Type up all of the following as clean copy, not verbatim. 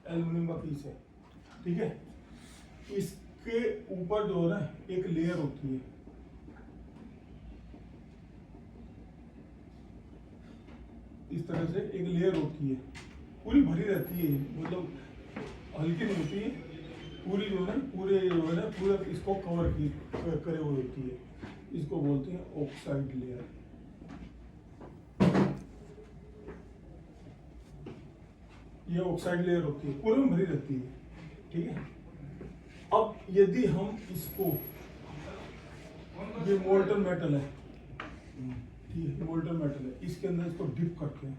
Aluminium का piece है, ठीक है। इसके ऊपर जो है ना एक लेयर होती है, इस तरह से एक लेयर होती है, पूरी भरी रहती है, मतलब हल्की नहीं होती है, पूरी जो है ना पूरा इसको कवर की करे हुए होती है। इसको बोलते हैं ऑक्साइड लेयर। ये ऑक्साइड लेयर होती है, पूरे में भरी रहती है, ठीक है। अब यदि हम इसको, ये मोल्टन मेटल है, ठीक है, मोल्टन मेटल है, इसके अंदर इसको डिप करते हैं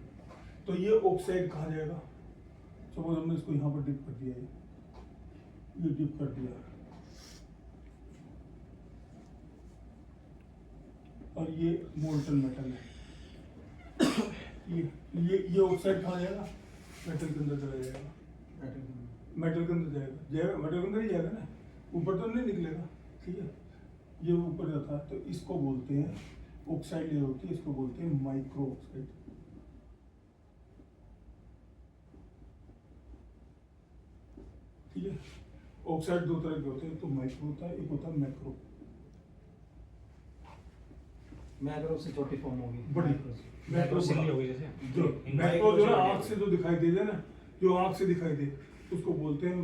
तो ये ऑक्साइड कहा जाएगा। सपोज हमने इसको यहाँ पर डिप कर दिया, ये डिप कर दिया, और ये मोल्टन मेटल है, ये ऑक्साइड कहा जाएगा, मेटल के अंदर चला जाएगा, मेटल के अंदर जाएगा, मेटल के अंदर ही जाएगा ना, ऊपर तो नहीं निकलेगा, ठीक है। ये ऊपर जाता है तो इसको बोलते हैं ऑक्साइड लेयर होती है, इसको बोलते हैं माइक्रो ऑक्साइड। ठीक है, ऑक्साइड दो तरह के होते हैं, तो माइक्रो होता है, एक होता है मैक्रो। मैक्रो से छोटी फॉर्म होगी, बड़ी मैक्रो सिल्ली हो गई जैसे जो मैक्रो जो ना आँख से जो दिखाई दे ना, जो आँख से दिखाई दे उसको बोलते हैं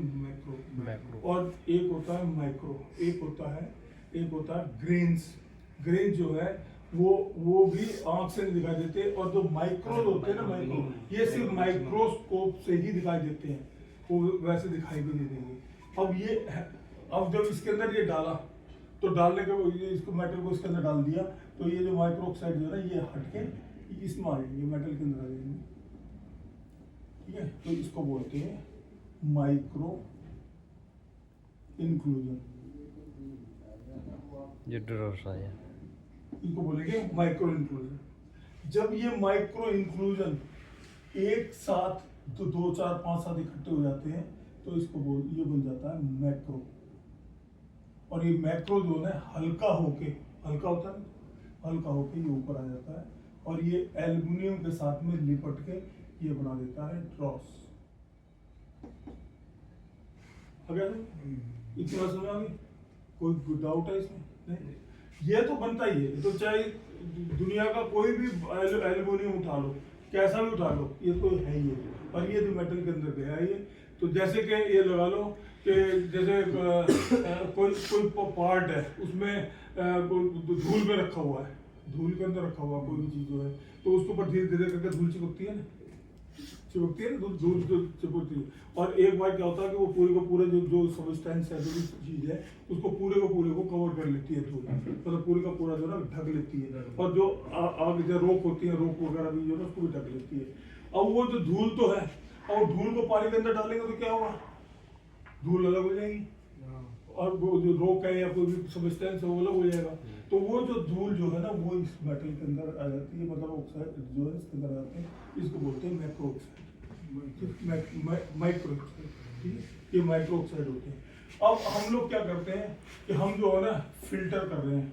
मैक्रो। और एक होता है माइक्रो, एक होता है ग्रेन्स। ग्रेन जो है वो भी आँख से नहीं दिखाई देते, और जो माइक्रो होते हैं ना, माइक्रो ये सिर्फ माइक्रोस्कोप से ही दिखाई देते हैं, वो वैसे दिखाई भी नहीं देंगे। अब जब इसके अंदर ये डाला तो डालने के इसको मेटल को इसके अंदर डाल दिया तो ये जो माइक्रो ऑक्साइड जो है ना, ये हटके इसमें आ जाएंगे, मेटल के अंदर आ जाएंगे, ठीक है। तो इसको बोलते हैं माइक्रो इंक्लूजन, ये ड्रॉस आया, इनको बोलेंगे माइक्रो इंक्लूजन। जब ये माइक्रो इंक्लूजन एक साथ तो 2 4 5 7 इकट्ठे हो जाते हैं तो इसको ये बन जाता है मैक्रो। और ये मैक्रो जो है हल्का होके, हल्का होता है, हल्का होके ये ऊपर आ जाता है, और ये एल्युमिनियम के साथ में लिपट के ये बना देता है ड्रॉस। इतनी बात समझ आ गई? कोई डाउट है इसमें? नहीं, ये तो बनता ही है, तो चाहे दुनिया का कोई भी एल्युमिनियम उठा लो, कैसा भी उठा लो, ये तो है ही है। और ये जो मेटल के अंदर गया है, ये तो जैसे कि ये लगा लो कि जैसे कोई पार्ट है, उसमें धूल में रखा हुआ है, धूल के अंदर रखा हुआ कोई भी चीज जो है, तो उसके ऊपर धीरे धीरे करके धूल चिपकती है ना, धूल चिपकती है। और एक बार क्या होता है कि वो पूरे को पूरे जो सब्सटेंस है, जो भी चीज है, उसको पूरे को कवर कर लेती है धूल, मतलब पूरे का पूरा जो है ना ढक लेती है। और जो आगे जो रोक होती है, रोक वगैरह भी जो है उसको भी ढक लेती है। अब वो जो धूल तो है, और धूल को पानी के अंदर डालेंगे तो क्या होगा, धूल अलग हो जाएगी, और वो जो रोक है या कोई भी सब्सटेंस है वो अलग हो जाएगा। तो वो जो धूल जो है ना, वो इस मेटल के अंदर आ जाती है, मतलब ऑक्साइड जो है इसके अंदर आते हैं, इसको बोलते हैं मैक्रो ऑक्साइड, माइक्रो ऑक्साइड, ठीक है, ये माइक्रो ऑक्साइड होते हैं। अब हम लोग क्या करते हैं कि हम जो है ना फिल्टर कर रहे हैं,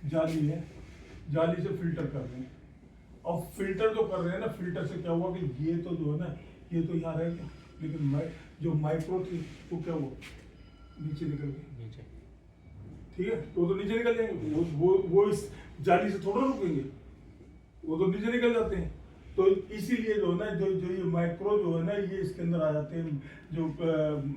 जाली है, जाली से फिल्टर कर रहे हैं। अब फिल्टर जो कर रहे हैं ना, फिल्टर से क्या हुआ कि ये तो जो है ना, ये तो यहाँ रह गया, लेकिन जो माइक्रो थी वो क्या हुआ, नीचे निकल गई नीचे, ठीक है। तो नीचे निकल जाएंगे, वो इस जाली से थोड़ा रुकेंगे, वो तो नीचे निकल जाते हैं। तो इसीलिए जो है ना, जो ये माइक्रो जो है ना, ये इसके अंदर आ जाते हैं, जो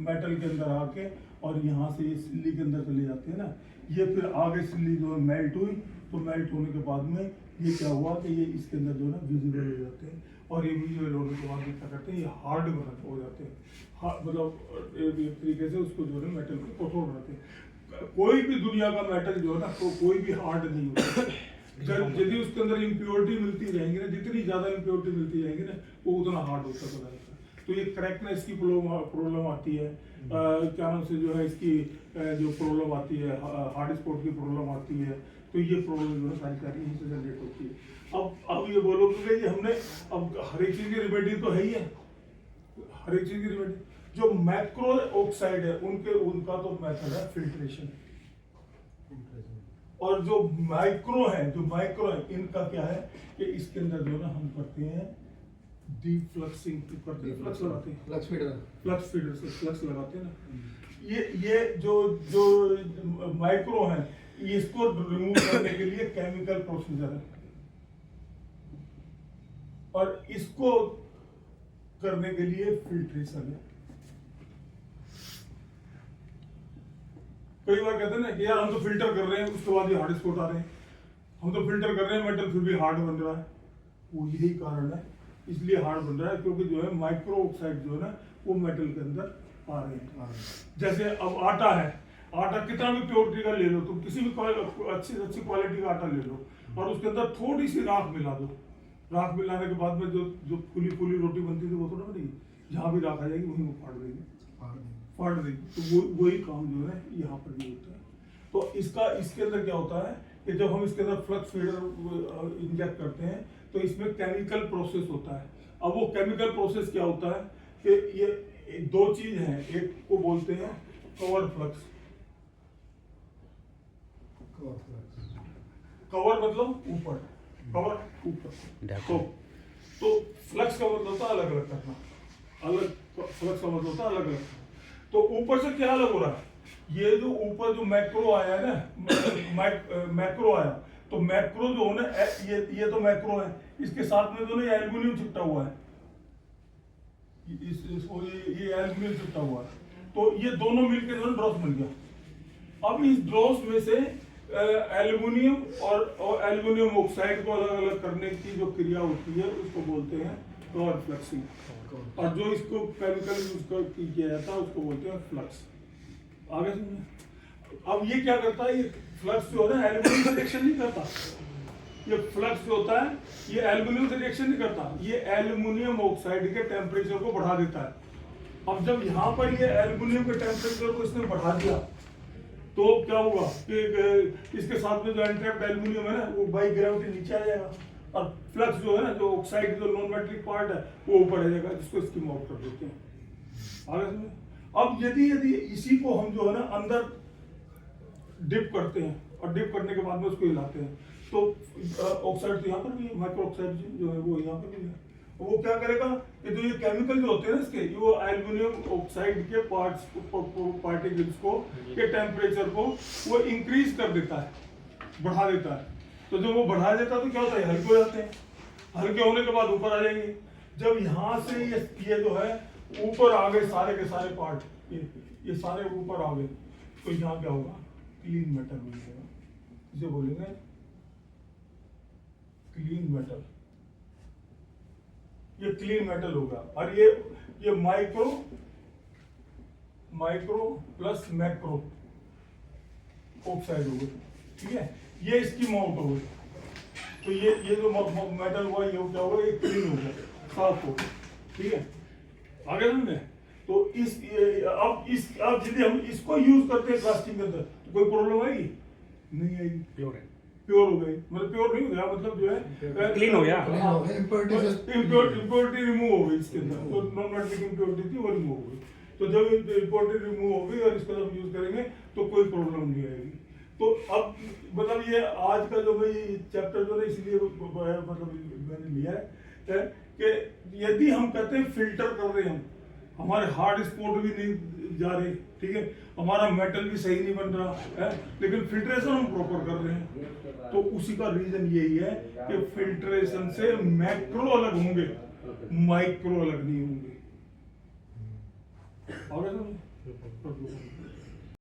मेटल के अंदर आके, और यहाँ से ये सिल्ली के अंदर चले जाते हैं ना, ये फिर आगे सिल्ली जो है मेल्ट हुई, तो मेल्ट होने के बाद में ये क्या हुआ कि ये इसके अंदर जो है ना विजिबल हो जाते हैं, और ये विजिबल होने के बाद क्या करते हैं, ये हार्ड हो जाते हैं, मतलब एक तरीके से उसको जो है मेटल को कठोर बनाते हैं। कोई भी दुनिया का मेटल जो है ना, तो कोई भी हार्ड नहीं होता, यदि उसके अंदर इम्प्योरिटी मिलती रहेंगी ना, जितनी ज्यादा इम्प्योरिटी मिलती रहेंगी ना, वो उतना हार्ड होता चला जाता है। तो ये क्रैकनेस की प्रॉब्लम आती है, क्या नाम से जो है इसकी जो प्रॉब्लम आती है, हार्ड स्पॉट की प्रॉब्लम आती है, तो ये प्रॉब्लम जो है सारी यहीं से जनरेट होती है। अब ये बोलो कि ये हमने, अब हर एक चीज की रिमेडी तो है ही है, हर एक चीज की रिमेडी। जो मैक्रो ऑक्साइड है उनका तो मेथड है फिल्ट्रेशन, और जो माइक्रो है इनका क्या है कि इसके अंदर जो ना हम करते हैं डिफ्लक्सिंग करते हैं, फ्लक्स लगाते हैं, फ्लक्स फीडर। फ्लक्स फीडर से फ्लक्स लगाते हैं ना। ये जो जो माइक्रो है, इसको रिमूव करने के लिए केमिकल प्रोसीजर है, और इसको करने के लिए फिल्ट्रेशन है। कई बार कहते हैं ना कि यार हम तो फिल्टर कर रहे हैं, उसके बाद ये हार्ड स्पॉट आ रहे हैं, हम तो फिल्टर कर रहे हैं, मेटल फिर भी हार्ड बन रहा है। वो यही कारण है, इसलिए हार्ड बन रहा है, क्योंकि जो है माइक्रो ऑक्साइड जो है ना वो मेटल के अंदर आ रहे हैं। जैसे अब आटा है, आटा कितना भी प्योरिटी का ले लो, तुम किसी भी अच्छी से अच्छी क्वालिटी का आटा ले लो और उसके अंदर थोड़ी सी राख मिला दो, राख मिलाने के बाद में जो फूली फूली रोटी बनती थी वो थोड़ा बनेगी, जहाँ भी राख आ जाएगी वहीं वो फाड़ देगी। तो वही काम जो है यहाँ पर भी होता है। तो इसके अंदर क्या होता है कि जब हम इसके अंदर फ्लक्स फीडर इंजेक्ट करते हैं तो इसमें केमिकल प्रोसेस होता है। अब वो केमिकल प्रोसेस क्या होता है कि ये दो चीज हैं, एक को बोलते हैं कवर फ्लक्स। कवर मतलब ऊपर, कवर ऊपर, तो फ्लक्स का मतलब होता है अलग अलग करना, अलग फ्लक्स का मतलब होता है अलग अलग। तो ऊपर से क्या अलग हो रहा है, ये जो ऊपर जो मैक्रो आया है ना, मैक्रो आया, तो मैक्रो जो है ना, ये तो मैक्रो है, इसके साथ में जो ना ये एल्यूमिनियम चिपटा हुआ है, ये एल्यूमिनियम चिपटा हुआ है, तो ये दोनों मिलकर जो है ड्रॉस बन गया। अब इस ड्रॉस में से एल्यूमिनियम और एल्यूमिनियम ऑक्साइड को अलग अलग करने की जो क्रिया होती है उसको बोलते हैं कवर फ्लक्सिंग, और जो इसको केमिकल यूज किया जाता है उसको बोलते हैं फ्लक्स। आगे सुनिए, अब ये क्या करता है, ये फ्लक्स जो है ना एल्यूमिनियम से रिएक्शन नहीं करता, ये फ्लक्स जो होता है ये एल्यूमिनियम से रिएक्शन नहीं करता, ये एल्यूमिनियम ऑक्साइड के टेम्परेचर को बढ़ा देता है। अब जब यहाँ पर ये एल्यूमिनियम के टेम्परेचर को इसने बढ़ा दिया तो क्या होगा कि इसके साथ में जो एंट्रैप्ड एल्यूमिनियम है ना वो बाई ग्रेविटी नीचे आ जाएगा, और फ्लक्स जो है ना, जो ऑक्साइड जो नॉन मेट्रिक पार्ट है वो ऊपर आ जाएगा, जिसको स्कीम आउट कर देते हैं। आगे सुनिए, अब यदि इसी को हम जो है ना अंदर डिप करते हैं, और डिप करने के बाद में उसको हिलाते हैं, तो ऑक्साइड तो यहाँ पर भी है, माइक्रो ऑक्साइड जो है वो यहाँ पर भी है। वो क्या करेगा कि जो ये केमिकल जो होते हैं ना इसके, वो एल्यूमिनियम ऑक्साइड के पार्टिकल्स को के टेम्परेचर को वो इंक्रीज कर देता है, बढ़ा देता है। तो जब वो बढ़ा देता है तो क्या होता है, हल्के हो जाते हैं, हल्के होने के बाद ऊपर आ जाएंगे। जब यहाँ से ये जो है ऊपर आ गए सारे के सारे पार्ट, ये सारे ऊपर आ गए, तो यहाँ क्या होगा, क्लीन मेटल मिल जाएगा, इसे बोलेंगे क्लीन मेटल। ये क्लीन मेटल होगा, और ये माइक्रो प्लस मैक्रो ऑक्साइड हो गए, ठीक है, ये इसकी माउंट हो गई। तो ये जो मेटल हुआ ये क्या होगा, ये क्लीन हो गया, साफ हो गया, ठीक है। आगे समझे, तो अब यदि हम इसको यूज करते हैं कास्टिंग के अंदर तो कोई प्रॉब्लम आएगी नहीं आएगी, प्योर हो गई, मतलब प्योर नहीं हो गया, मतलब जो है क्लीन हो गया, इम्प्योरिटी रिमूव हो गई इसके अंदर, तो नॉन मेटलिक इम्प्योरिटी थी वो रिमूव हो गई। तो जब इम्प्योरिटी रिमूव हो गई और इसको जब यूज करेंगे तो कोई प्रॉब्लम नहीं आएगी। तो अब मतलब ये आज का जो भाई चैप्टर जो है इसलिए मतलब मैंने लिया है कि यदि हम कहते हैं फिल्टर कर रहे हैं, हमारे हार्ड स्पॉट भी नहीं जा रहे, ठीक है, हमारा मेटल भी सही नहीं बन रहा है, लेकिन फिल्ट्रेशन हम प्रॉपर कर रहे हैं, तो उसी का रीजन यही है कि फिल्ट्रेशन से मैक्रो अलग होंगे, माइक्रो अलग नहीं होंगे। और